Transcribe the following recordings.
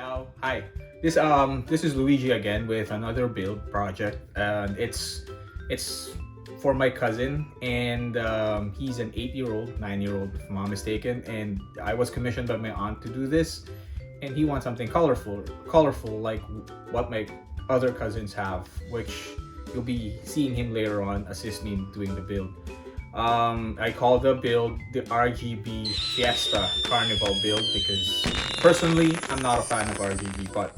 Ciao. Hi. This is Luigi again with another build project, and it's for my cousin, and he's an 8-year-old, 9-year-old, if I'm not mistaken, and I was commissioned by my aunt to do this, and he wants something colorful like what my other cousins have, which you'll be seeing him later on assist me in doing the build. I call the build the RGB Fiesta Carnival build because personally I'm not a fan of RGB, but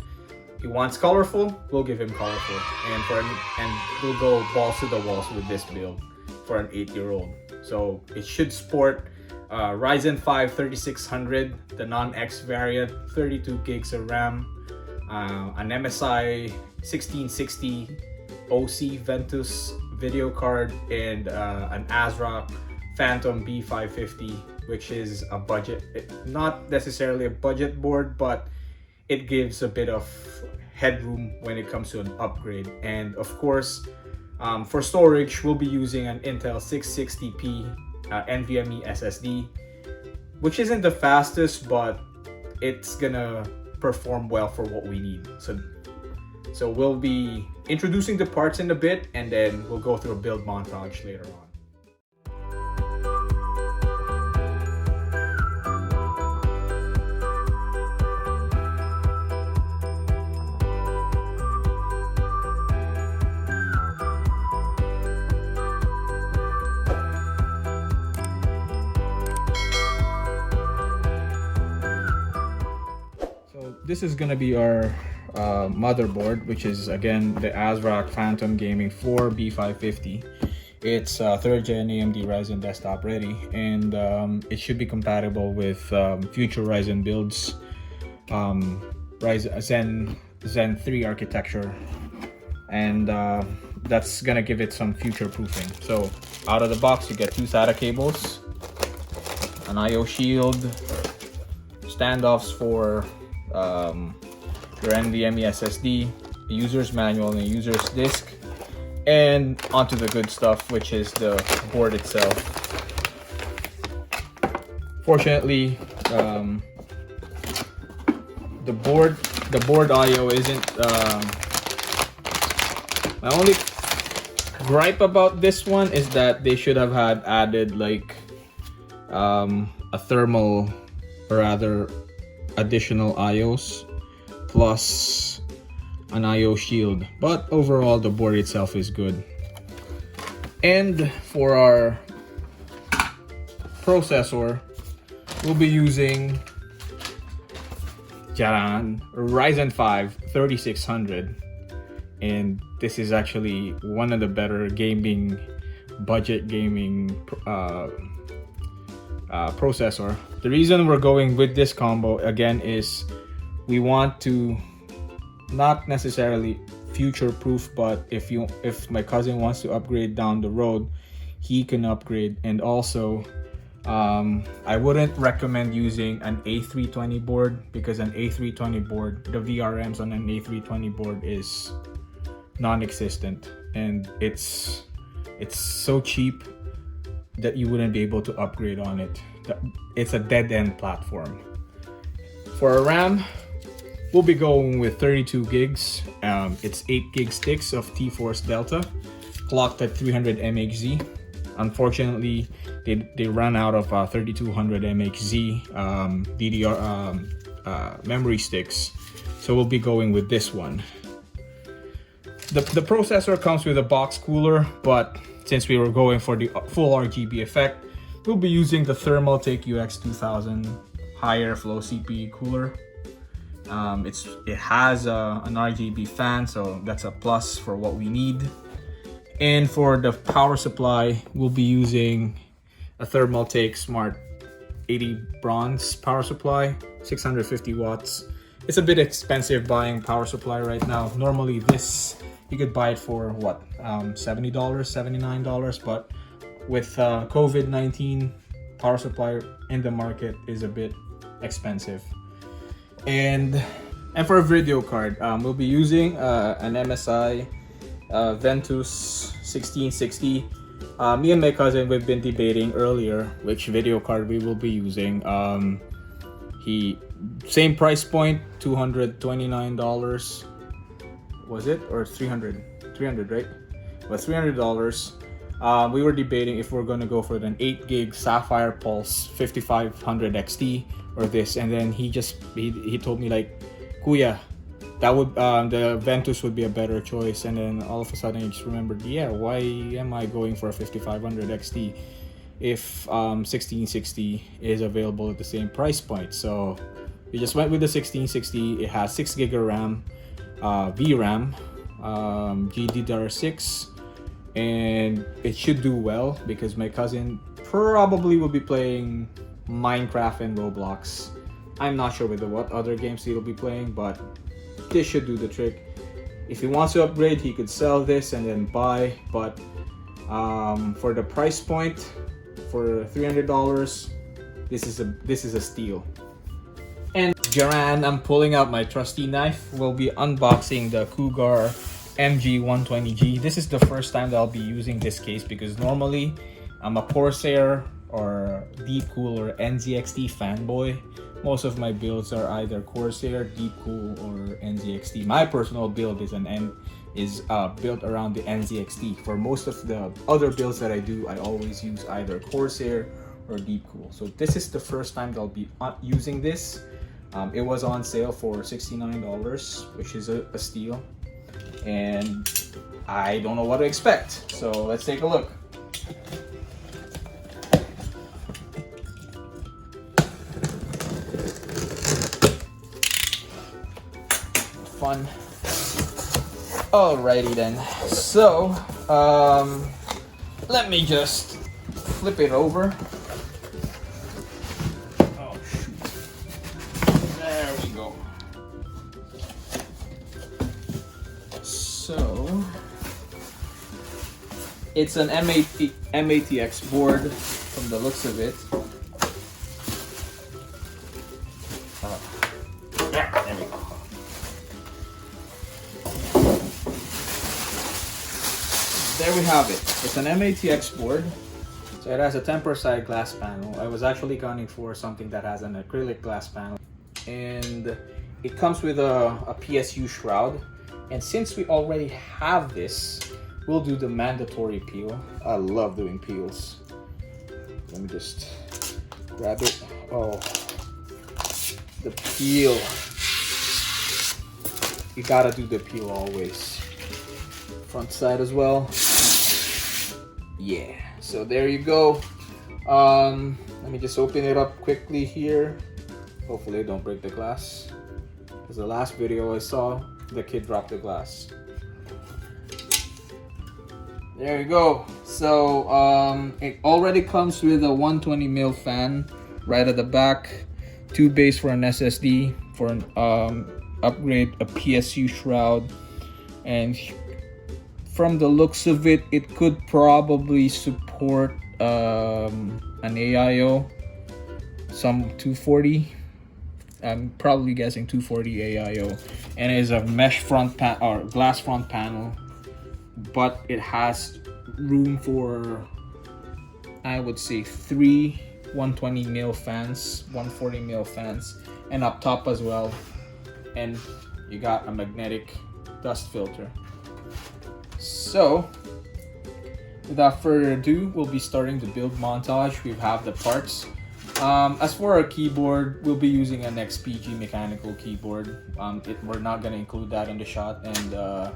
he wants colorful, we'll give him colorful, and we'll go balls to the walls with this build for an 8-year-old. So it should sport Ryzen 5 3600, the non-X variant, 32 gigs of RAM, an MSI 1660 OC Ventus video card, and an ASRock Phantom B550, which is a budget, not necessarily a budget board, but it gives a bit of headroom when it comes to an upgrade. And of course, for storage, we'll be using an Intel 660p NVMe SSD, which isn't the fastest, but it's gonna perform well for what we need. So we'll be introducing the parts in a bit, and then we'll go through a build montage later on. So this is gonna be our motherboard, which is again the ASRock Phantom Gaming 4 B550. It's 3rd gen AMD Ryzen desktop ready, and it should be compatible with future Ryzen builds, Ryzen Zen 3 architecture, and that's gonna give it some future proofing. So out of the box you get 2 SATA cables, an IO shield, standoffs for your NVMe SSD, a user's manual, and a user's disk, and onto the good stuff, which is the board itself. Fortunately, the board IO isn't. My only gripe about this one is that they should have had added like a thermal, or rather additional IOs plus an IO shield, but overall the board itself is good. And for our processor, we'll be using Ryzen 5 3600, and this is actually one of the better budget gaming processor. The reason we're going with this combo again is we want to not necessarily future proof, but if my cousin wants to upgrade down the road, he can upgrade. And also I wouldn't recommend using an A320 board, because an A320 board, the VRMs on an A320 board is non-existent, and it's so cheap that you wouldn't be able to upgrade on it. It's a dead-end platform. For a RAM, we'll be going with 32 gigs. It's 8 gig sticks of T-Force Delta, clocked at 300 MHz. Unfortunately, they ran out of 3200 MHz DDR memory sticks, so we'll be going with this one. The processor comes with a box cooler, but since we were going for the full RGB effect, we'll be using the Thermaltake UX2000 higher flow CP cooler. It has an RGB fan, so that's a plus for what we need. And for the power supply, we'll be using a Thermaltake Smart 80 Bronze power supply, 650 watts. It's a bit expensive buying power supply right now. Normally this, you could buy it for what, $70, $79, but with COVID-19, power supply in the market is a bit expensive. And for a video card, we'll be using an MSI Ventus 1660. Me and my cousin, we've been debating earlier which video card we will be using. He same price point, $229. Was it, or 300? 300, right? But $300. We were debating if we're gonna go for an 8 gig Sapphire Pulse 5500 XT or this, and then he told me like, Kuya, that would the Ventus would be a better choice. And then all of a sudden I just remembered, yeah, why am I going for a 5500 XT if 1660 is available at the same price point? So we just went with the 1660. It has 6 gig of RAM, VRAM, GDDR6, and it should do well because my cousin probably will be playing Minecraft and Roblox. I'm not sure with what other games he'll be playing, but this should do the trick. If he wants to upgrade, he could sell this and then buy, but for the price point, for $300, this is a steal. And Jaran, I'm pulling out my trusty knife. We'll be unboxing the Cougar MG120G. This is the first time that I'll be using this case because normally I'm a Corsair or Deepcool or NZXT fanboy. Most of my builds are either Corsair, Deepcool, or NZXT. My personal build is built around the NZXT. For most of the other builds that I do, I always use either Corsair or Deepcool. So this is the first time that I'll be using this. It was on sale for $69, which is a steal. And I don't know what to expect. So let's take a look. Fun. Alrighty then. So, let me just flip it over. Oh shoot. There we go. So, it's an MATX board from the looks of it. There we go. There we have it. It's an MATX board. So it has a tempered side glass panel. I was actually gunning for something that has an acrylic glass panel. And it comes with a PSU shroud. And since we already have this, we'll do the mandatory peel. I love doing peels. Let me just grab it. Oh, the peel. You gotta do the peel always. Front side as well. Yeah, so there you go. Let me just open it up quickly here. Hopefully I don't break the glass, because the last video I saw, the kid dropped the glass. There you go. So it already comes with a 120mm fan right at the back, 2 bays for an SSD, for an upgrade, a PSU shroud, and from the looks of it, it could probably support an AIO, some 240. I'm probably guessing 240 AIO, and it is a mesh front or glass front panel, but it has room for, I would say, 3 120mm fans, 140mm fans, and up top as well. And you got a magnetic dust filter. So, without further ado, we'll be starting the build montage. We have the parts. As for our keyboard, we'll be using an XPG mechanical keyboard. We're not going to include that in the shot, and a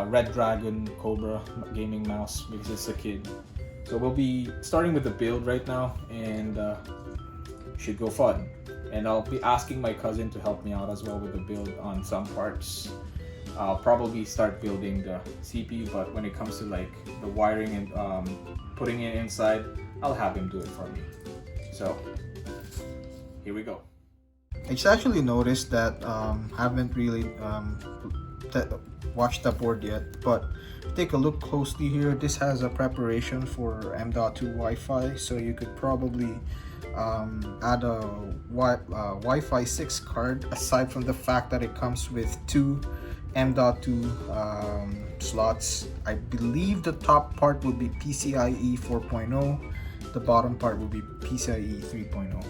Red Dragon Cobra gaming mouse because it's a kid. So we'll be starting with the build right now, and should go fun. And I'll be asking my cousin to help me out as well with the build on some parts. I'll probably start building the CPU, but when it comes to like the wiring and putting it inside, I'll have him do it for me. So here we go. I just actually noticed that haven't really watched the board yet, but take a look closely here. This has a preparation for M.2 Wi-Fi, so you could probably add a Wi-Fi 6 card, aside from the fact that it comes with 2 M.2 slots. I believe the top part will be PCIe 4.0, the bottom part will be PCIe 3.0.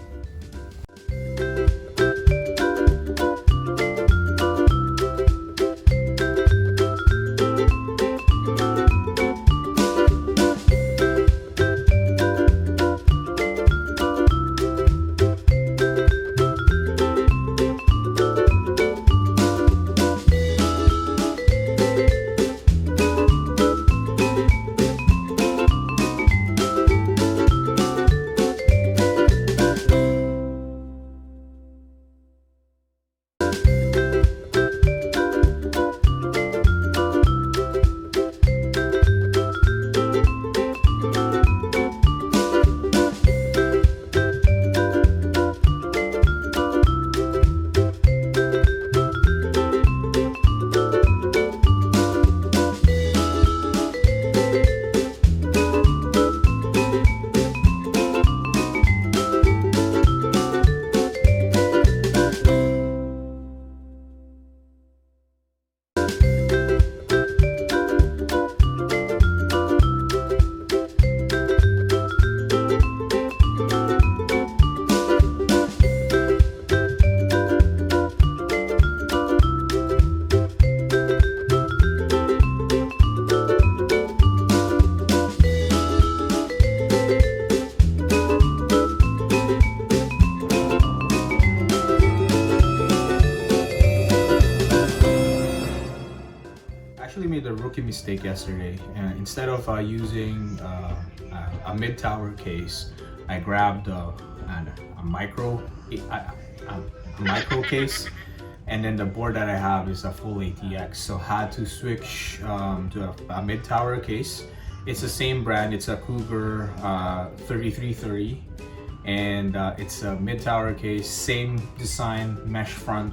made a rookie mistake yesterday. Instead of using a mid-tower case, I grabbed a micro case, and then the board that I have is a full ATX. So had to switch to a mid-tower case. It's the same brand. It's a Cougar 3330, and it's a mid-tower case, same design, mesh front,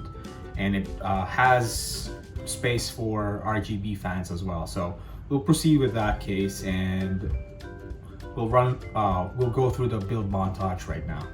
and it has space for RGB fans as well. So we'll proceed with that case, and we'll go through the build montage right now.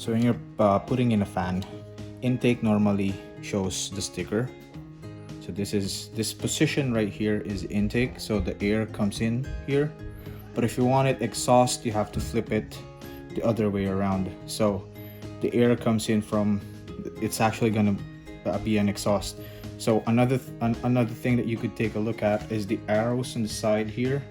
So when you're putting in a fan, intake normally shows the sticker. So this position right here is intake, so the air comes in here. But if you want it exhaust, you have to flip it the other way around. So the air comes in from, it's actually gonna be an exhaust. So another thing that you could take a look at is the arrows on the side here.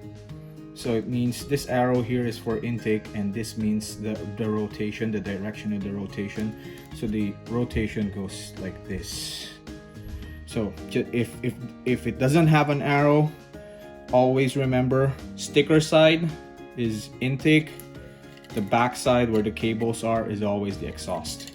So it means this arrow here is for intake, and this means the rotation, the direction of the rotation. So the rotation goes like this. So if it doesn't have an arrow, always remember sticker side is intake, the back side where the cables are is always the exhaust.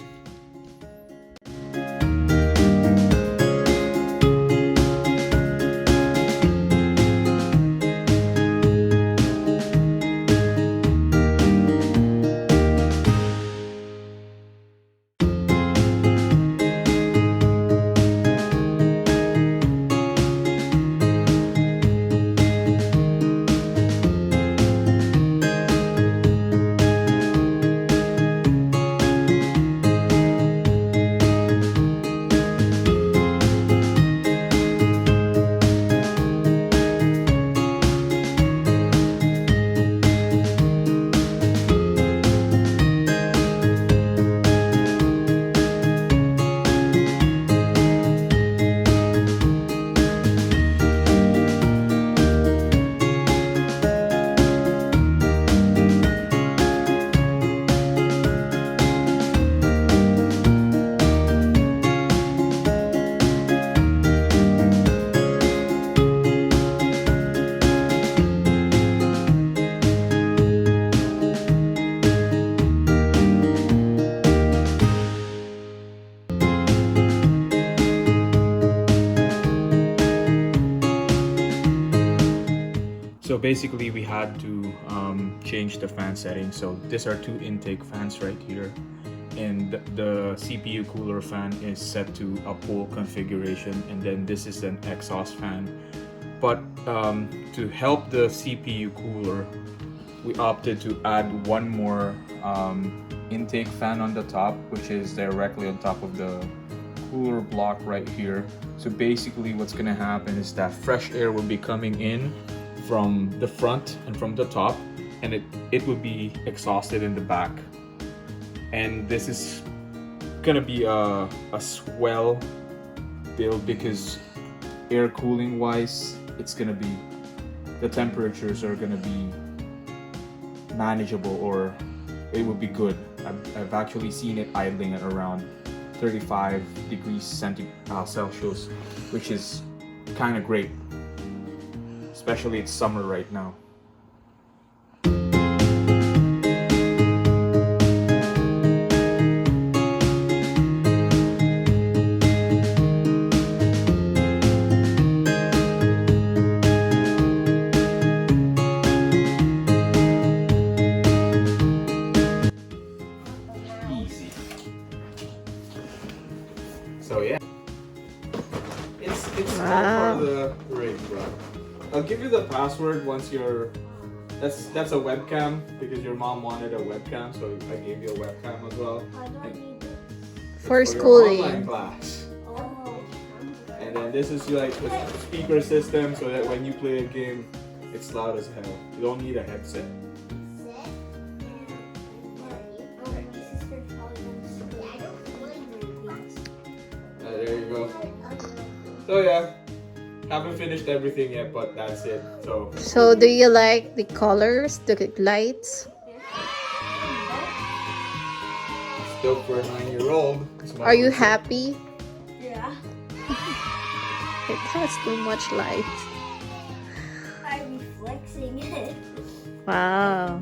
So basically we had to change the fan setting. So these are two intake fans right here, and the CPU cooler fan is set to a pull configuration, and then this is an exhaust fan. But to help the CPU cooler, we opted to add one more intake fan on the top, which is directly on top of the cooler block right here. So basically what's gonna happen is that fresh air will be coming in from the front and from the top, and it would be exhausted in the back. And this is gonna be a swell build, because air cooling wise, it's gonna be, the temperatures are gonna be manageable, or it would be good. I've actually seen it idling at around 35 degrees Celsius, which is kind of great, especially it's summer right now. Easy. So yeah, it's all for the rig, bro. I'll give you the password once you're. That's a webcam, because your mom wanted a webcam, so I gave you a webcam as well. I don't need it. For For your schooling. online class. Oh. And then this is like the speaker system, so that when you play a game, it's loud as hell. You don't need a headset. There you go. So yeah, haven't finished everything yet, but that's it. So do you like the colors, the lights? Still for a 9-year-old. Are you happy? Yeah. It has too much light. I'm flexing it. Wow.